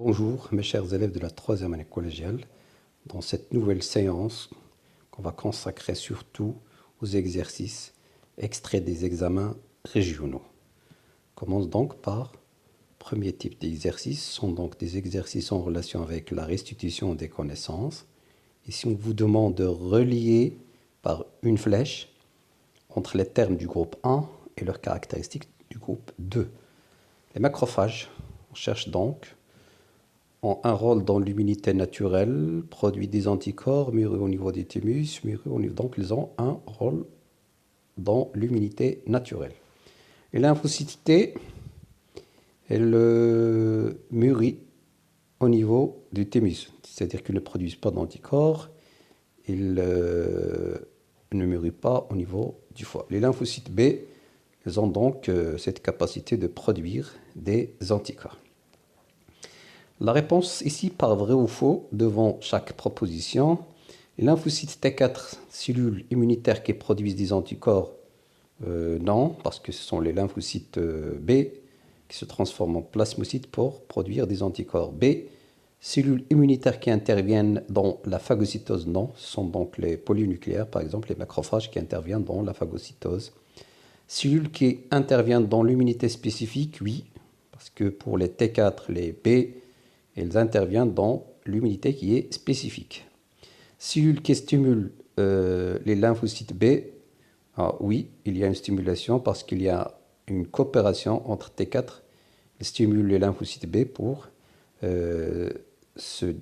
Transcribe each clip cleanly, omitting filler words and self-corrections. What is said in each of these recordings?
Bonjour mes chers élèves de la troisième année collégiale. Dans cette nouvelle séance qu'on va consacrer surtout aux exercices extraits des examens régionaux. On commence donc par premier type d'exercice, sont donc des exercices en relation avec la restitution des connaissances. Ici on vous demande de relier par une flèche entre les termes du groupe 1 et leurs caractéristiques du groupe 2. Les macrophages, on cherche donc ont un rôle dans l'immunité naturelle, produisent des anticorps mûrus au niveau des thymus, donc ils ont un rôle dans l'immunité naturelle. Et lymphocyte T, elle mûrit au niveau du thymus, c'est-à-dire qu'ils ne produisent pas d'anticorps, ils ne mûrissent pas au niveau du foie. Les lymphocytes B, ils ont donc cette capacité de produire des anticorps. La réponse ici par vrai ou faux devant chaque proposition. Les lymphocytes T4, cellules immunitaires qui produisent des anticorps, non, parce que ce sont les lymphocytes B qui se transforment en plasmocytes pour produire des anticorps B. Cellules immunitaires qui interviennent dans la phagocytose, non, ce sont donc les polynucléaires, par exemple les macrophages qui interviennent dans la phagocytose. Cellules qui interviennent dans l'immunité spécifique, oui, parce que pour les T4, les B, elles interviennent dans l'immunité qui est spécifique. Cellules qui stimulent les lymphocytes B, oui, il y a une stimulation parce qu'il y a une coopération entre T4 qui stimule les lymphocytes B pour se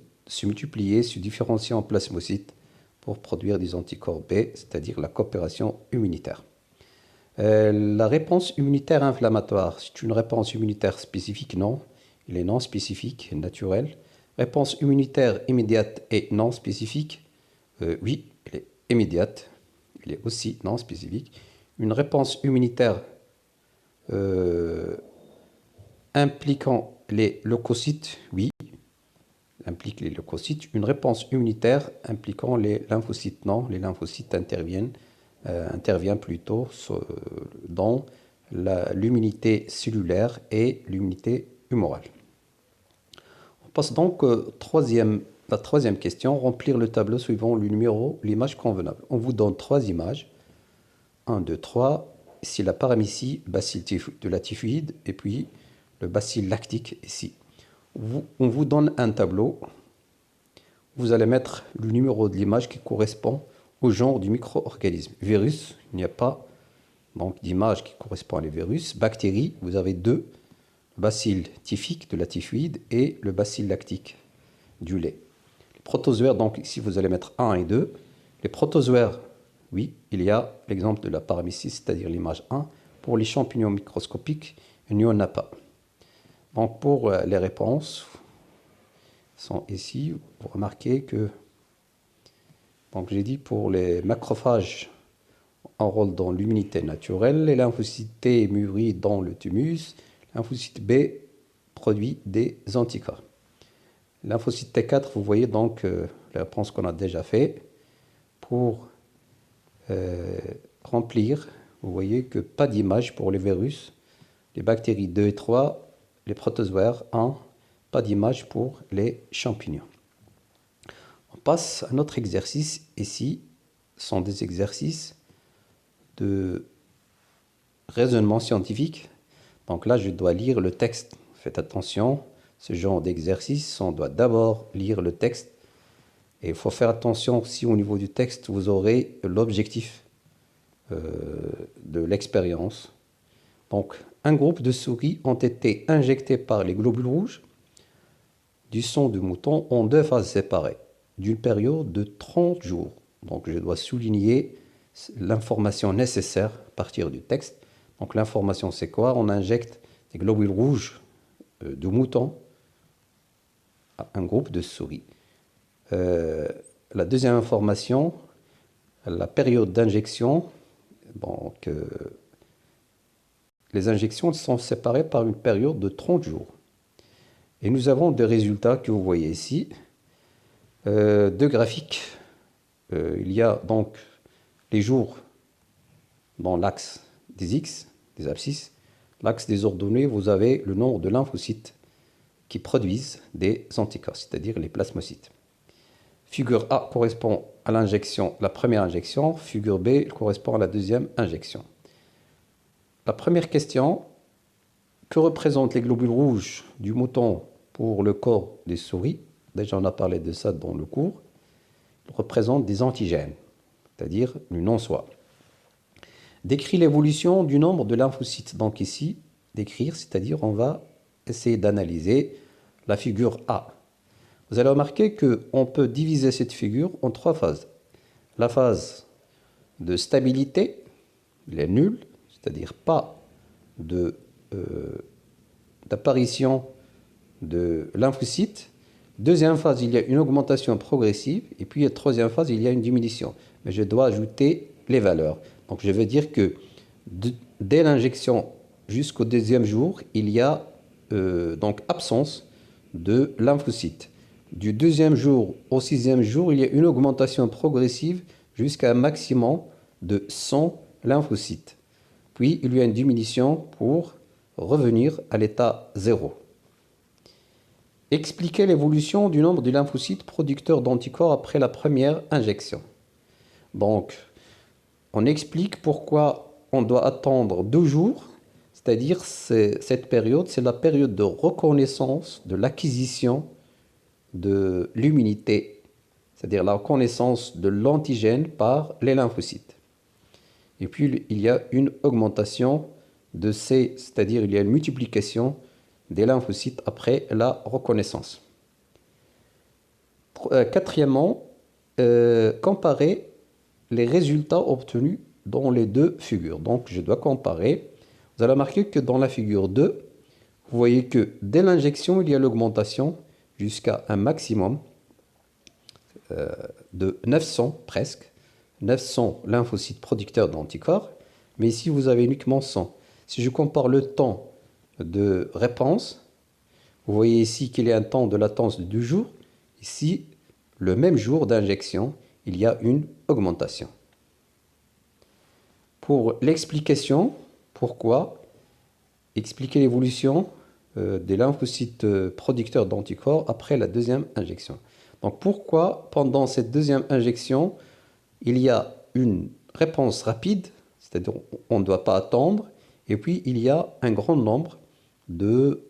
multiplier, se différencier en plasmocytes pour produire des anticorps B, c'est-à-dire la coopération immunitaire. La réponse immunitaire inflammatoire, c'est une réponse immunitaire spécifique, non. Il est non spécifique, naturel. Réponse immunitaire immédiate et non spécifique, oui, elle est immédiate. Il est aussi non spécifique. Une réponse immunitaire impliquant les leucocytes, oui, implique les leucocytes. Une réponse immunitaire impliquant les lymphocytes, non. Les lymphocytes interviennent plutôt dans l'immunité cellulaire et l'immunité humorale. On passe donc la troisième question, remplir le tableau suivant le numéro, l'image convenable. On vous donne trois images, 1, 2, 3. Ici la paramécie, bacille de la typhoïde, et puis le bacille lactique ici. On vous donne un tableau, vous allez mettre le numéro de l'image qui correspond au genre du micro-organisme. Virus, il n'y a pas donc d'image qui correspond à les virus. Bactéries, vous avez deux, bacille typhique de la typhoïde et le bacille lactique du lait. Les protozoaires, donc ici vous allez mettre 1 et 2. Les protozoaires, oui, il y a l'exemple de la paramécie, c'est-à-dire l'image 1. Pour les champignons microscopiques, il n'y en a pas. Donc pour les réponses sont ici. Vous remarquez que, donc j'ai dit pour les macrophages en rôle dans l'immunité naturelle, les lymphocytes T mûrissent dans le thymus, lymphocyte B produit des anticorps. Lymphocyte T4, vous voyez donc la réponse qu'on a déjà fait. Pour remplir, vous voyez que pas d'image pour les virus, les bactéries 2 et 3, les protozoaires 1, pas d'image pour les champignons. On passe à notre exercice. Ici, ce sont des exercices de raisonnement scientifique. Donc là, je dois lire le texte. Faites attention, ce genre d'exercice, on doit d'abord lire le texte. Et il faut faire attention si au niveau du texte, vous aurez l'objectif de l'expérience. Donc, un groupe de souris ont été injectés par les globules rouges du sang de mouton en deux phases séparées, d'une période de 30 jours. Donc, je dois souligner l'information nécessaire à partir du texte. Donc, l'information, c'est quoi? On injecte des globules rouges de mouton à un groupe de souris. La deuxième information, la période d'injection. Donc, les injections sont séparées par une période de 30 jours. Et nous avons des résultats que vous voyez ici. Deux graphiques. Il y a donc les jours dans l'axe des X, des abscisses. L'axe des ordonnées, vous avez le nombre de lymphocytes qui produisent des anticorps, c'est-à-dire les plasmocytes. Figure A correspond à l'injection, la première injection. Figure B correspond à la deuxième injection. La première question, que représentent les globules rouges du mouton pour le corps des souris? Déjà, on a parlé de ça dans le cours. Ils représentent des antigènes, c'est-à-dire du non-soi. Décrit l'évolution du nombre de lymphocytes. Donc ici, décrire, c'est-à-dire on va essayer d'analyser la figure A. Vous allez remarquer qu'on peut diviser cette figure en trois phases. La phase de stabilité, elle est nulle, c'est-à-dire pas d'apparition de lymphocytes. Deuxième phase, il y a une augmentation progressive. Et puis, la troisième phase, il y a une diminution. Mais je dois ajouter les valeurs. Donc, je vais dire que dès l'injection jusqu'au deuxième jour, il y a donc absence de lymphocytes. Du deuxième jour au sixième jour, il y a une augmentation progressive jusqu'à un maximum de 100 lymphocytes. Puis, il y a une diminution pour revenir à l'état 0. Expliquer l'évolution du nombre de lymphocytes producteurs d'anticorps après la première injection. Donc, on explique pourquoi on doit attendre 2 jours, c'est-à-dire cette période, c'est la période de reconnaissance de l'acquisition de l'immunité, c'est-à-dire la reconnaissance de l'antigène par les lymphocytes. Et puis, il y a une augmentation de ces, c'est-à-dire il y a une multiplication des lymphocytes après la reconnaissance. Quatrièmement, comparer les résultats obtenus dans les deux figures. Donc, je dois comparer. Vous allez remarquer que dans la figure 2, vous voyez que dès l'injection, il y a l'augmentation jusqu'à un maximum de 900 presque, 900 lymphocytes producteurs d'anticorps, mais ici vous avez uniquement 100. Si je compare le temps de réponse, vous voyez ici qu'il y a un temps de latence de 2 jours. Ici, le même jour d'injection, il y a une augmentation. Pour l'explication, pourquoi expliquer l'évolution des lymphocytes producteurs d'anticorps après la deuxième injection. Donc pourquoi pendant cette deuxième injection, il y a une réponse rapide, c'est-à-dire on ne doit pas attendre, et puis il y a un grand nombre de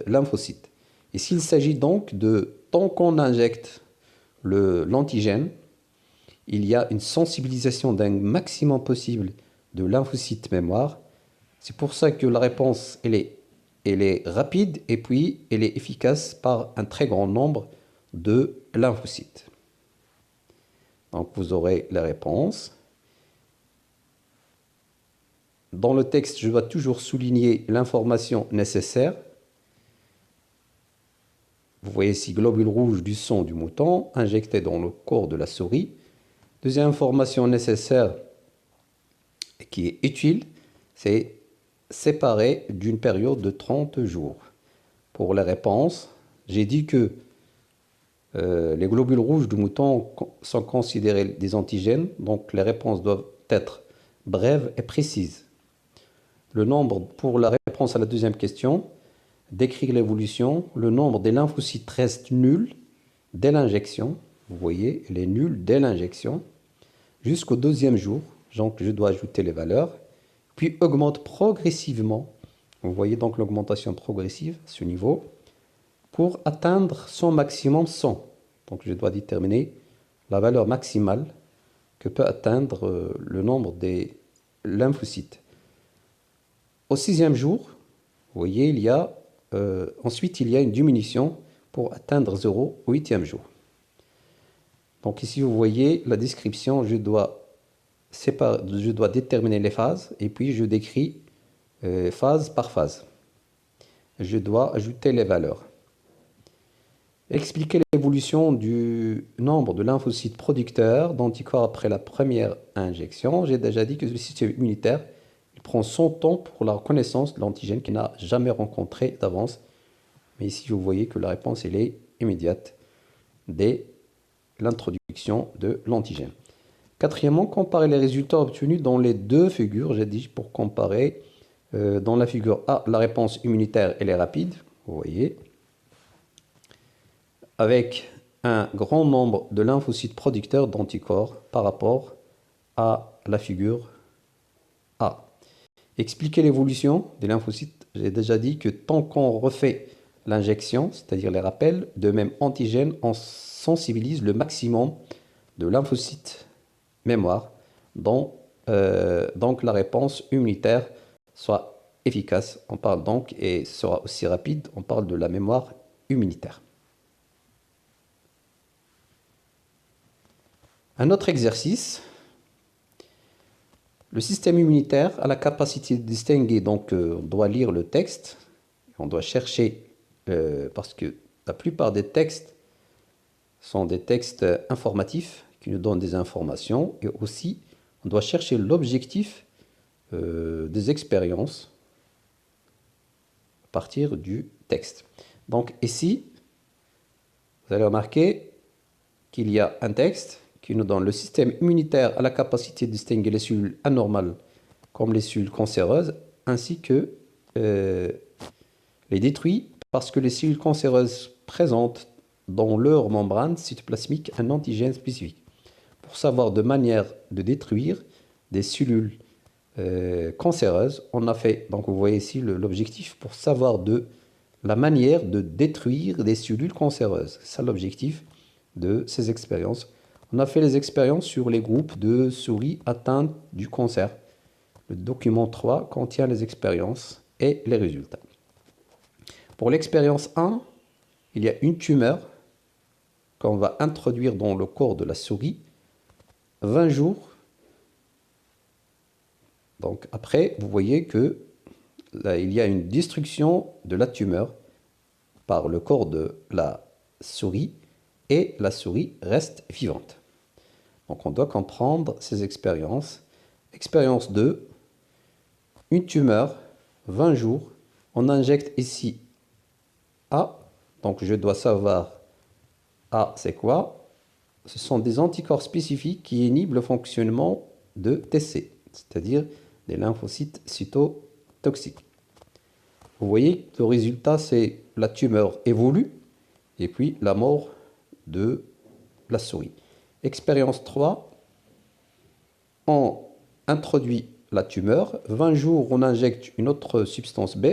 lymphocytes. Et s'il s'agit donc de, tant qu'on injecte l'antigène, il y a une sensibilisation d'un maximum possible de lymphocytes mémoire. C'est pour ça que la réponse, elle est rapide et puis elle est efficace par un très grand nombre de lymphocytes. Donc vous aurez la réponse. Dans le texte, je dois toujours souligner l'information nécessaire. Vous voyez ici globule rouge du sang du mouton injecté dans le corps de la souris. Deuxième information nécessaire qui est utile, c'est séparé d'une période de 30 jours. Pour les réponses, j'ai dit que les globules rouges du mouton sont considérés des antigènes, donc les réponses doivent être brèves et précises. Le nombre, pour la réponse à la deuxième question, décrire l'évolution, le nombre des lymphocytes reste nul dès l'injection. Vous voyez, il est nul dès l'injection jusqu'au deuxième jour. Donc, je dois ajouter les valeurs, puis augmente progressivement. Vous voyez donc l'augmentation progressive à ce niveau pour atteindre son maximum 100. Donc, je dois déterminer la valeur maximale que peut atteindre le nombre des lymphocytes. Au sixième jour, vous voyez, ensuite il y a une diminution pour atteindre 0 au huitième jour. Donc ici, vous voyez la description, je dois déterminer les phases et puis je décris phase par phase. Je dois ajouter les valeurs. Expliquer l'évolution du nombre de lymphocytes producteurs d'anticorps après la première injection. J'ai déjà dit que le système immunitaire il prend son temps pour la reconnaissance de l'antigène qu'il n'a jamais rencontré d'avance. Mais ici, vous voyez que la réponse elle est immédiate dès l'introduction de l'antigène. Quatrièmement, comparer les résultats obtenus dans les deux figures. J'ai dit pour comparer, dans la figure A, la réponse immunitaire elle est rapide, vous voyez. avec un grand nombre de lymphocytes producteurs d'anticorps par rapport à la figure A. Expliquer l'évolution des lymphocytes, j'ai déjà dit que tant qu'on refait l'injection, c'est-à-dire les rappels de même antigène, on sensibilise le maximum de lymphocytes mémoire dont donc la réponse immunitaire soit efficace. On parle donc, et sera aussi rapide, on parle de la mémoire immunitaire. Un autre exercice, le système immunitaire a la capacité de distinguer, donc on doit lire le texte, on doit chercher, parce que la plupart des textes sont des textes informatifs qui nous donnent des informations, et aussi on doit chercher l'objectif des expériences à partir du texte. Donc ici, vous allez remarquer qu'il y a un texte qui nous donne le système immunitaire a la capacité de distinguer les cellules anormales comme les cellules cancéreuses, ainsi que les détruit parce que les cellules cancéreuses présentent dans leur membrane cytoplasmique un antigène spécifique. Pour savoir de manière de détruire des cellules cancéreuses, on a fait, donc vous voyez ici l'objectif pour savoir de la manière de détruire des cellules cancéreuses. C'est ça l'objectif de ces expériences. On a fait les expériences sur les groupes de souris atteintes du cancer. Le document 3 contient les expériences et les résultats. Pour l'expérience 1, il y a une tumeur qu'on va introduire dans le corps de la souris 20 jours. Donc après, vous voyez que là, il y a une destruction de la tumeur par le corps de la souris et la souris reste vivante. Donc on doit comprendre ces expériences. Expérience 2, une tumeur, 20 jours. On injecte ici A. Donc je dois savoir A c'est quoi? Ce sont des anticorps spécifiques qui inhibent le fonctionnement de TC, c'est-à-dire des lymphocytes cytotoxiques. Vous voyez que le résultat c'est la tumeur évolue et puis la mort de la souris. Expérience 3, on introduit la tumeur, 20 jours on injecte une autre substance B,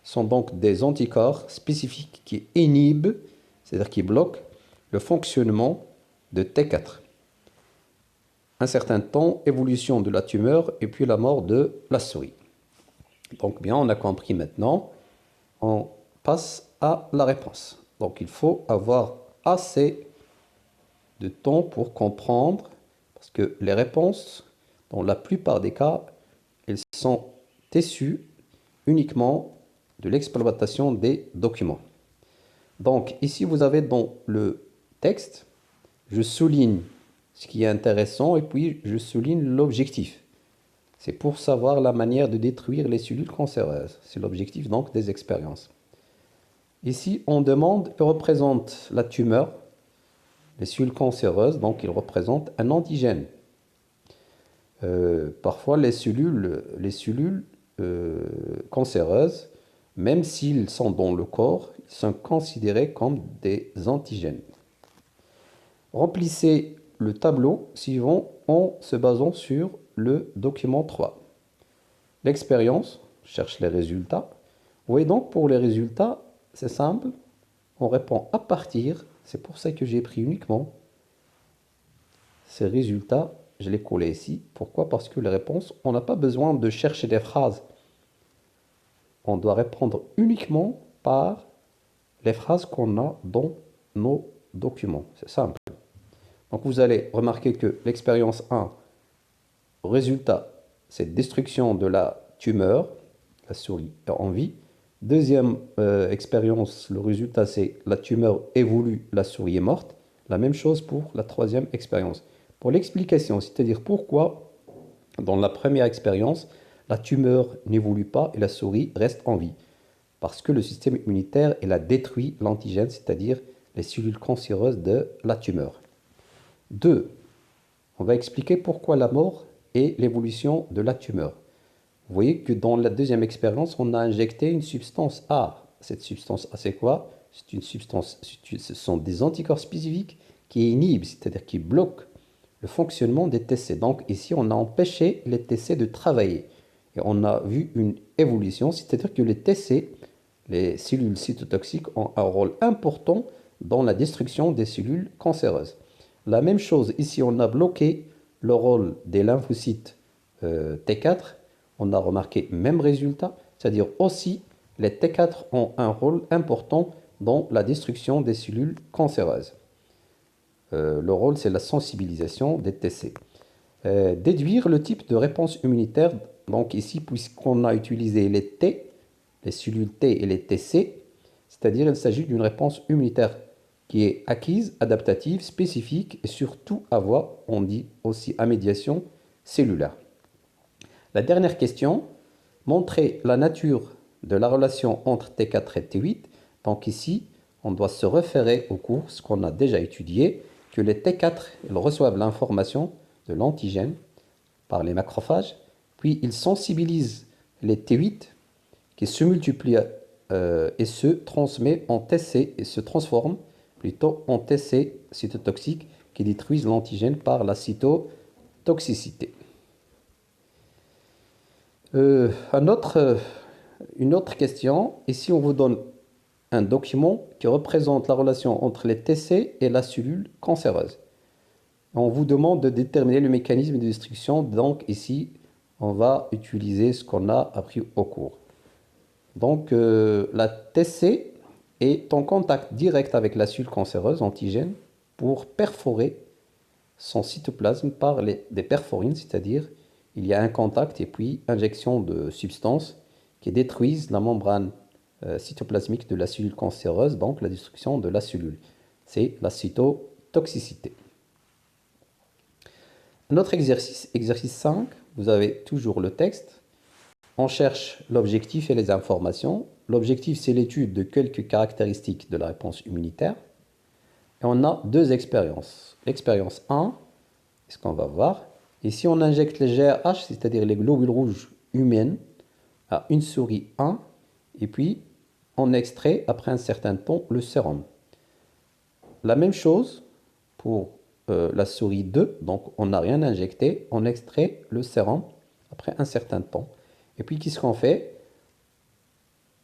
sont donc des anticorps spécifiques qui inhibent, c'est-à-dire qui bloquent le fonctionnement de T4. Un certain temps, évolution de la tumeur et puis la mort de la souris. Donc bien, on a compris maintenant, on passe à la réponse. Donc il faut avoir assez de temps pour comprendre, parce que les réponses, dans la plupart des cas, elles sont issues uniquement de l'exploitation des documents. Donc ici, vous avez dans le texte, je souligne ce qui est intéressant et puis je souligne l'objectif. C'est pour savoir la manière de détruire les cellules cancéreuses. C'est l'objectif donc des expériences. Ici, on demande, il représente la tumeur, les cellules cancéreuses, donc il représente un antigène. Parfois, les cellules cancéreuses, même s'ils sont dans le corps, ils sont considérés comme des antigènes. Remplissez le tableau suivant en se basant sur le document 3. L'expérience, cherche les résultats. Vous voyez donc pour les résultats, c'est simple, on répond à partir, c'est pour ça que j'ai pris uniquement ces résultats, je les collé ici. Pourquoi? Parce que les réponses, on n'a pas besoin de chercher des phrases. On doit répondre uniquement par les phrases qu'on a dans nos documents. C'est simple. Donc vous allez remarquer que l'expérience 1, résultat, c'est destruction de la tumeur, la souris est en vie. Deuxième expérience, le résultat c'est la tumeur évolue, la souris est morte. La même chose pour la troisième expérience. Pour l'explication, c'est-à-dire pourquoi dans la première expérience, la tumeur n'évolue pas et la souris reste en vie. Parce que le système immunitaire a détruit l'antigène, c'est-à-dire les cellules cancéreuses de la tumeur. 2. On va expliquer pourquoi la mort et l'évolution de la tumeur. Vous voyez que dans la deuxième expérience, on a injecté une substance A. Cette substance A, c'est quoi? c'est une substance, ce sont des anticorps spécifiques qui inhibent, c'est-à-dire qui bloquent le fonctionnement des TC. Donc ici, on a empêché les TC de travailler. Et on a vu une évolution, c'est-à-dire que les TC, les cellules cytotoxiques, ont un rôle important dans la destruction des cellules cancéreuses. La même chose, ici, on a bloqué le rôle des lymphocytes T4. On a remarqué même résultat, c'est-à-dire aussi les T4 ont un rôle important dans la destruction des cellules cancéreuses. Le rôle, c'est la sensibilisation des TC. Déduire le type de réponse immunitaire. Donc ici, puisqu'on a utilisé les T, les cellules T et les TC, c'est-à-dire il s'agit d'une réponse immunitaire qui est acquise, adaptative, spécifique et surtout à voie, on dit aussi à médiation cellulaire. La dernière question, montrer la nature de la relation entre T4 et T8. Donc ici, on doit se référer au cours, ce qu'on a déjà étudié, que les T4 ils reçoivent l'information de l'antigène par les macrophages, puis ils sensibilisent les T8 qui se multiplient et se transmet en TC et se transforment plutôt en TC cytotoxiques qui détruisent l'antigène par la cytotoxicité. Une autre question, ici on vous donne un document qui représente la relation entre les TC et la cellule cancéreuse. On vous demande de déterminer le mécanisme de destruction, donc ici on va utiliser ce qu'on a appris au cours. Donc la TC est en contact direct avec la cellule cancéreuse antigène pour perforer son cytoplasme par des perforines, c'est-à-dire il y a un contact et puis injection de substances qui détruisent la membrane cytoplasmique de la cellule cancéreuse, donc la destruction de la cellule. C'est la cytotoxicité. Notre exercice, exercice 5, vous avez toujours le texte. On cherche l'objectif et les informations. L'objectif, c'est l'étude de quelques caractéristiques de la réponse immunitaire. Et on a deux expériences. L'expérience 1, ce qu'on va voir. Ici, on injecte les GRH, c'est-à-dire les globules rouges humaines, à une souris 1, et puis on extrait, après un certain temps, le sérum. La même chose pour la souris 2, donc on n'a rien injecté, on extrait le sérum après un certain temps. Et puis, qu'est-ce qu'on fait?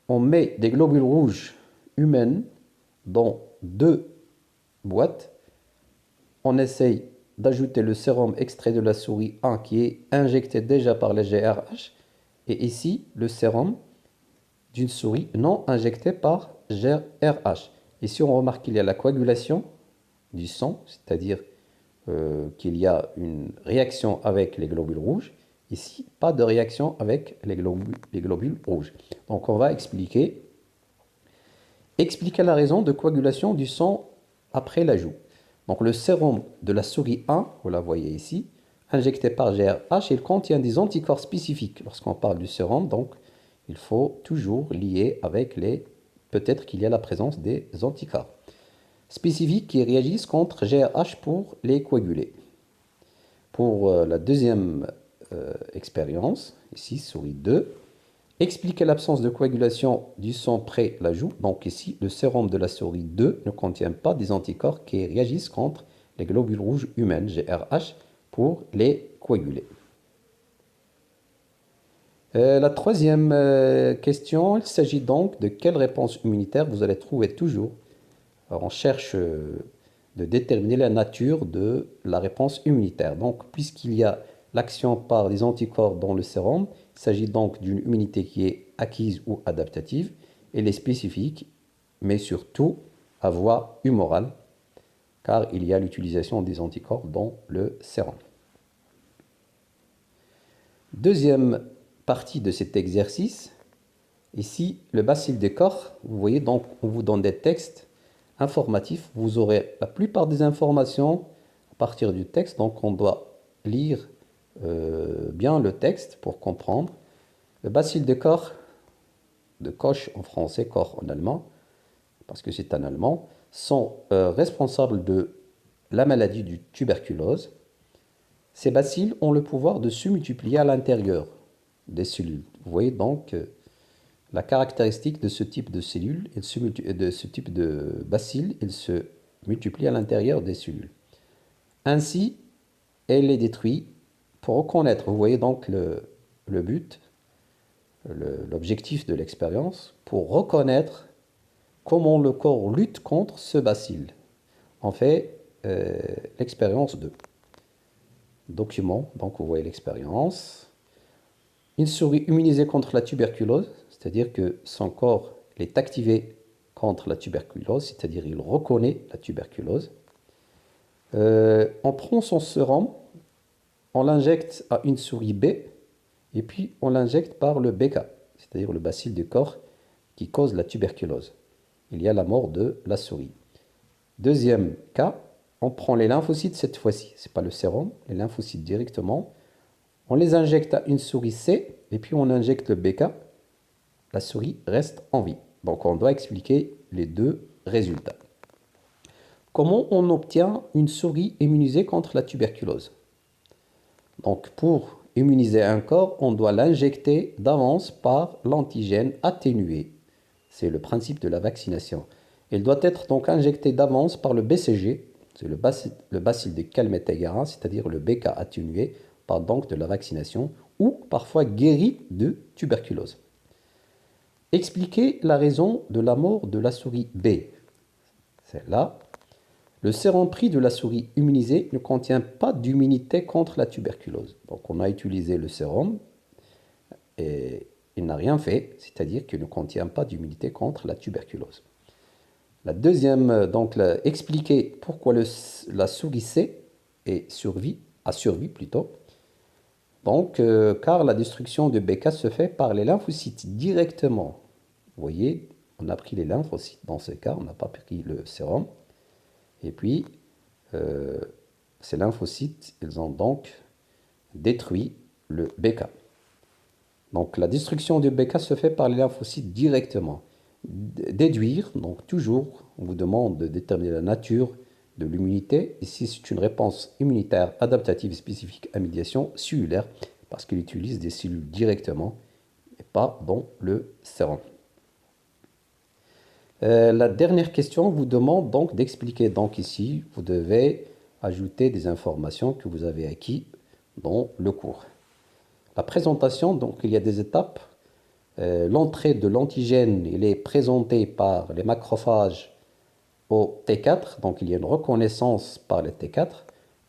On met des globules rouges humaines dans deux boîtes. On essaye d'ajouter le sérum extrait de la souris 1 qui est injecté déjà par les GRH. Et ici, le sérum d'une souris non injectée par GRH. Ici, on remarque qu'il y a la coagulation du sang, c'est-à-dire qu'il y a une réaction avec les globules rouges. Ici, pas de réaction avec les globules rouges. Donc, on va expliquer la raison de coagulation du sang après l'ajout. Donc, le sérum de la souris 1, vous la voyez ici, injecté par GRH, il contient des anticorps spécifiques. Lorsqu'on parle du sérum, donc, il faut toujours lier avec peut-être qu'il y a la présence des anticorps spécifiques qui réagissent contre GRH pour les coaguler. Pour la deuxième expérience, ici, souris 2, expliquer l'absence de coagulation du sang après l'ajout. Donc ici, le sérum de la souris 2 ne contient pas des anticorps qui réagissent contre les globules rouges humaines, GRH, pour les coaguler. La troisième question, il s'agit donc de quelle réponse immunitaire vous allez trouver toujours. Alors, on cherche de déterminer la nature de la réponse immunitaire. Donc, puisqu'il y a l'action par des anticorps dans le sérum, il s'agit donc d'une immunité qui est acquise ou adaptative. Elle est spécifique, mais surtout à voie humorale, car il y a l'utilisation des anticorps dans le sérum. Deuxième partie de cet exercice, ici, le bacille des corps. Vous voyez, donc, on vous donne des textes informatifs. Vous aurez la plupart des informations à partir du texte, donc on doit lire bien le texte pour comprendre. Le bacille des corps, de Koch en français, Koch en allemand, parce que c'est en allemand, sont responsables de la maladie du tuberculose. Ces bacilles ont le pouvoir de se multiplier à l'intérieur des cellules. Vous voyez donc La caractéristique de ce type de cellule, de ce type de bacille, il se multiplie à l'intérieur des cellules. Ainsi, elle les détruit pour reconnaître. Vous voyez donc le but, l'objectif de l'expérience, pour reconnaître comment le corps lutte contre ce bacille. On fait l'expérience de document, donc vous voyez l'expérience. Une souris immunisée contre la tuberculose, c'est-à-dire que son corps est activé contre la tuberculose, c'est-à-dire il reconnaît la tuberculose. On prend son sérum, on l'injecte à une souris B, et puis on l'injecte par le BK, c'est-à-dire le bacille du corps qui cause la tuberculose. Il y a la mort de la souris. Deuxième cas, on prend les lymphocytes cette fois-ci, ce n'est pas le sérum, les lymphocytes directement. On les injecte à une souris C, et puis on injecte le BK, la souris reste en vie. Donc on doit expliquer les deux résultats. Comment on obtient une souris immunisée contre la tuberculose? Donc pour immuniser un corps, on doit l'injecter d'avance par l'antigène atténué. C'est le principe de la vaccination. Il doit être donc injecté d'avance par le BCG, c'est le bacille de Calmette-Guérin, c'est-à-dire le BK atténué par donc de la vaccination, ou parfois guéri de tuberculose. Expliquer la raison de la mort de la souris B. C'est là. Le sérum pris de la souris immunisée ne contient pas d'immunité contre la tuberculose. Donc on a utilisé le sérum et il n'a rien fait, c'est-à-dire qu'il ne contient pas d'immunité contre la tuberculose. La deuxième, donc expliquer pourquoi la souris C a survécu plutôt. Donc, car la destruction de BK se fait par les lymphocytes directement. Vous voyez, on a pris les lymphocytes dans ce cas, on n'a pas pris le sérum. Et puis, ces lymphocytes, ils ont donc détruit le BK. Donc, la destruction du BK se fait par les lymphocytes directement. Déduire, donc toujours, on vous demande de déterminer la nature de l'immunité. Ici, c'est une réponse immunitaire adaptative spécifique à médiation cellulaire parce qu'il utilise des cellules directement et pas dans le sérum. La dernière question vous demande donc d'expliquer. Donc ici, vous devez ajouter des informations que vous avez acquises dans le cours. La présentation, donc il y a des étapes. L'entrée de l'antigène, il est présenté par les macrophages au T4, donc il y a une reconnaissance par les T4.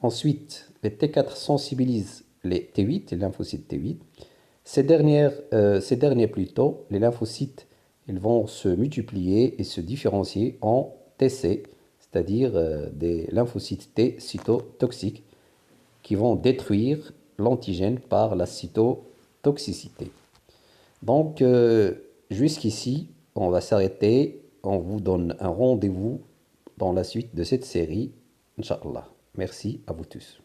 Ensuite, les T4 sensibilisent les T8, les lymphocytes T8. Ces derniers plutôt, les lymphocytes, ils vont se multiplier et se différencier en TC, c'est-à-dire des lymphocytes T cytotoxiques qui vont détruire l'antigène par la cytotoxicité. Donc, jusqu'ici, on va s'arrêter. On vous donne un rendez-vous dans la suite de cette série, Inch'Allah. Merci à vous tous.